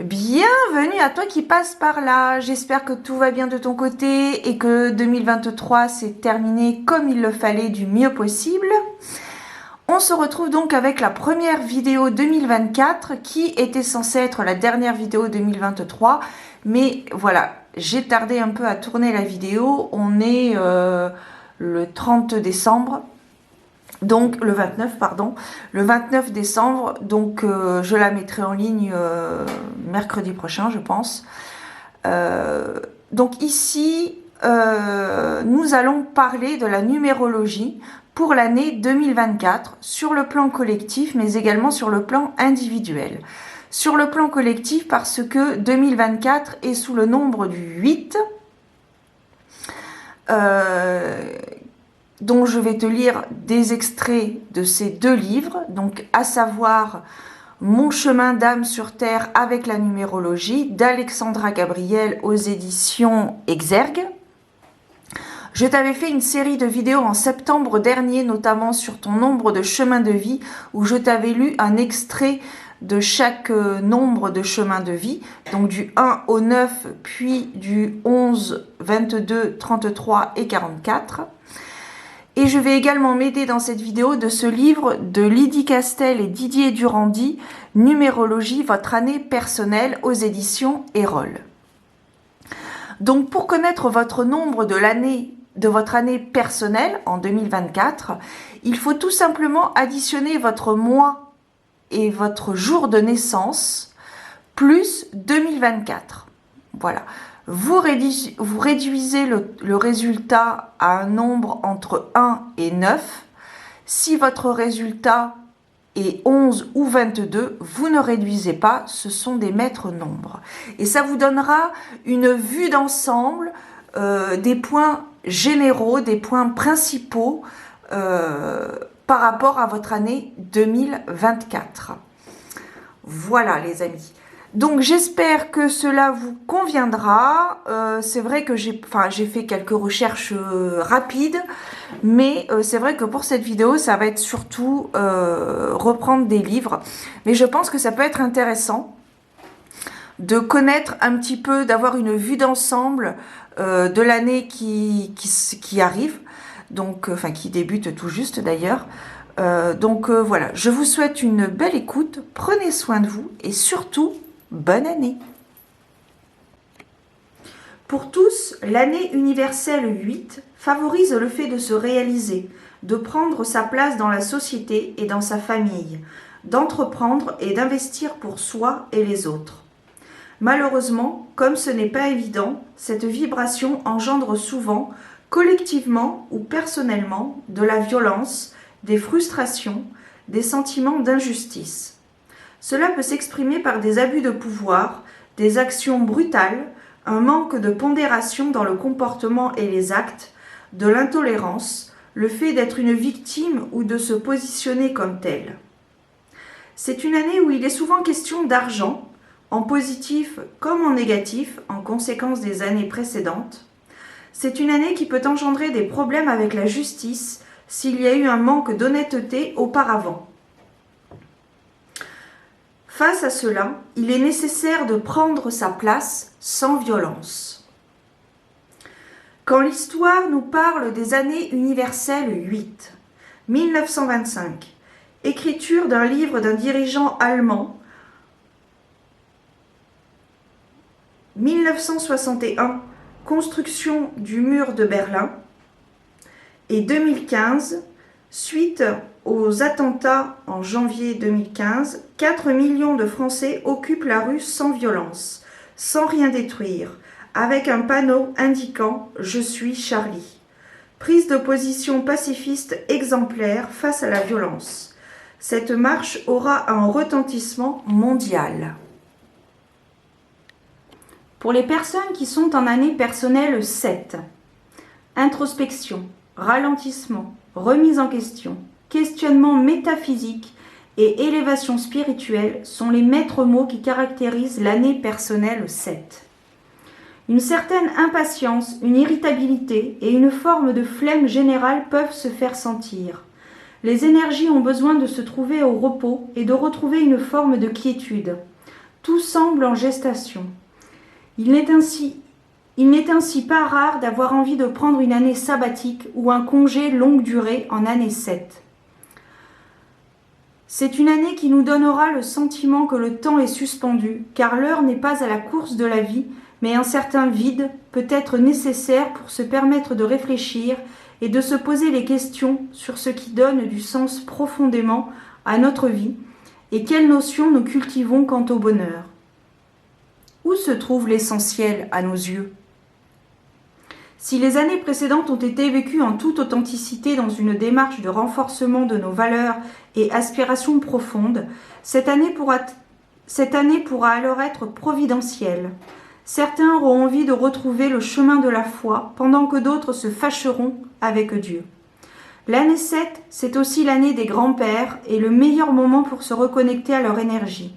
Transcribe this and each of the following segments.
Bienvenue à toi qui passe par là. J'espère que tout va bien de ton côté et que 2023 s'est terminé comme il le fallait du mieux possible. On se retrouve donc avec la première vidéo 2024 qui était censée être la dernière vidéo 2023. Mais voilà, j'ai tardé un peu à tourner la vidéo. On est le 30 décembre. Donc le 29, pardon, le 29 décembre, donc je la mettrai en ligne mercredi prochain, je pense. Donc ici, nous allons parler de la numérologie pour l'année 2024 sur le plan collectif, mais également sur le plan individuel. Sur le plan collectif, parce que 2024 est sous le nombre du 8. Donc je vais te lire des extraits de ces deux livres, donc à savoir Mon chemin d'âme sur terre avec la numérologie d'Alexandra Gabriel aux éditions Exergue. Je t'avais fait une série de vidéos en septembre dernier, notamment sur ton nombre de chemins de vie, où je t'avais lu un extrait de chaque nombre de chemins de vie, donc du 1 au 9, puis du 11, 22, 33 et 44. Et je vais également m'aider dans cette vidéo de ce livre de Lydie Castel et Didier Durandi, Numérologie, votre année personnelle aux éditions Erol. Donc pour connaître votre nombre de votre année personnelle en 2024, il faut tout simplement additionner votre mois et votre jour de naissance plus 2024. Voilà. Vous réduisez le résultat à un nombre entre 1 et 9. Si votre résultat est 11 ou 22, vous ne réduisez pas, ce sont des maîtres nombres. Et ça vous donnera une vue d'ensemble des points généraux, des points principaux par rapport à votre année 2024. Voilà les amis. Donc j'espère que cela vous conviendra. C'est vrai que j'ai fait quelques recherches rapides, mais c'est vrai que pour cette vidéo, ça va être surtout reprendre des livres. Mais je pense que ça peut être intéressant de connaître un petit peu, d'avoir une vue d'ensemble de l'année qui arrive, donc qui débute tout juste d'ailleurs. Voilà, je vous souhaite une belle écoute, prenez soin de vous et surtout, bonne année. Pour tous, l'année universelle 8 favorise le fait de se réaliser, de prendre sa place dans la société et dans sa famille, d'entreprendre et d'investir pour soi et les autres. Malheureusement, comme ce n'est pas évident, cette vibration engendre souvent, collectivement ou personnellement, de la violence, des frustrations, des sentiments d'injustice. Cela peut s'exprimer par des abus de pouvoir, des actions brutales, un manque de pondération dans le comportement et les actes, de l'intolérance, le fait d'être une victime ou de se positionner comme telle. C'est une année où il est souvent question d'argent, en positif comme en négatif, en conséquence des années précédentes. C'est une année qui peut engendrer des problèmes avec la justice s'il y a eu un manque d'honnêteté auparavant. Face à cela, il est nécessaire de prendre sa place sans violence. Quand l'histoire nous parle des années universelles 8, 1925, écriture d'un livre d'un dirigeant allemand, 1961, construction du mur de Berlin, et 2015, suite aux attentats en janvier 2015, 4 millions de Français occupent la rue sans violence, sans rien détruire, avec un panneau indiquant « Je suis Charlie ». Prise de position pacifiste exemplaire face à la violence. Cette marche aura un retentissement mondial. Pour les personnes qui sont en année personnelle 7, introspection, ralentissement, remise en question, questionnement métaphysique et élévation spirituelle sont les maîtres mots qui caractérisent l'année personnelle 7. Une certaine impatience, une irritabilité et une forme de flemme générale peuvent se faire sentir. Les énergies ont besoin de se trouver au repos et de retrouver une forme de quiétude. Tout semble en gestation. Il n'est ainsi pas rare d'avoir envie de prendre une année sabbatique ou un congé longue durée en année 7. C'est une année qui nous donnera le sentiment que le temps est suspendu, car l'heure n'est pas à la course de la vie, mais un certain vide peut être nécessaire pour se permettre de réfléchir et de se poser les questions sur ce qui donne du sens profondément à notre vie et quelles notions nous cultivons quant au bonheur. Où se trouve l'essentiel à nos yeux ? Si les années précédentes ont été vécues en toute authenticité dans une démarche de renforcement de nos valeurs et aspirations profondes, cette année pourra alors être providentielle. Certains auront envie de retrouver le chemin de la foi, pendant que d'autres se fâcheront avec Dieu. L'année 7, c'est aussi l'année des grands-pères et le meilleur moment pour se reconnecter à leur énergie,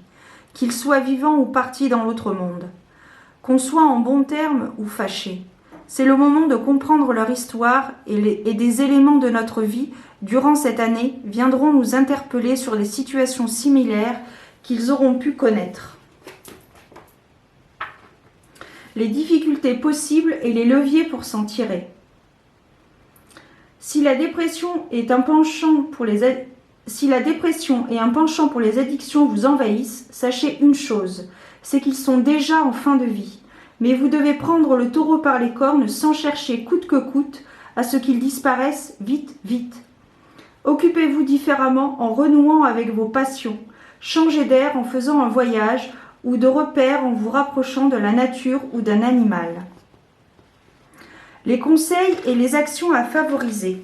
qu'ils soient vivants ou partis dans l'autre monde. Qu'on soit en bons termes ou fâchés, c'est le moment de comprendre leur histoire et des éléments de notre vie durant cette année viendront nous interpeller sur les situations similaires qu'ils auront pu connaître. Les difficultés possibles et les leviers pour s'en tirer. Si la dépression et un penchant pour les addictions vous envahissent, sachez une chose, c'est qu'ils sont déjà en fin de vie. Mais vous devez prendre le taureau par les cornes sans chercher coûte que coûte à ce qu'ils disparaissent vite, vite. Occupez-vous différemment en renouant avec vos passions. Changez d'air en faisant un voyage ou de repères en vous rapprochant de la nature ou d'un animal. Les conseils et les actions à favoriser.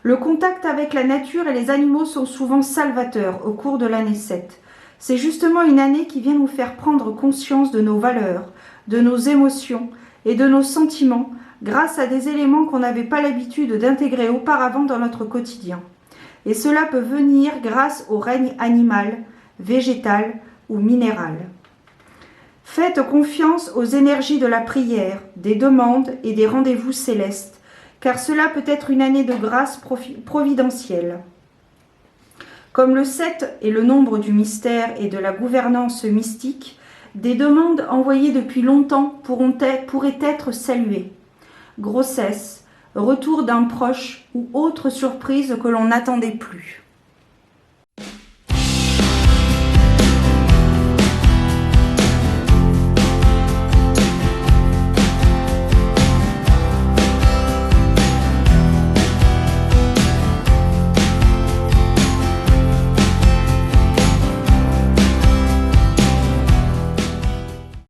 Le contact avec la nature et les animaux sont souvent salvateurs au cours de l'année 7. C'est justement une année qui vient nous faire prendre conscience de nos valeurs, de nos émotions et de nos sentiments grâce à des éléments qu'on n'avait pas l'habitude d'intégrer auparavant dans notre quotidien. Et cela peut venir grâce au règne animal, végétal ou minéral. Faites confiance aux énergies de la prière, des demandes et des rendez-vous célestes, car cela peut être une année de grâce providentielle. Comme le 7 est le nombre du mystère et de la gouvernance mystique, des demandes envoyées depuis longtemps pourraient être saluées. Grossesse, retour d'un proche ou autre surprise que l'on n'attendait plus.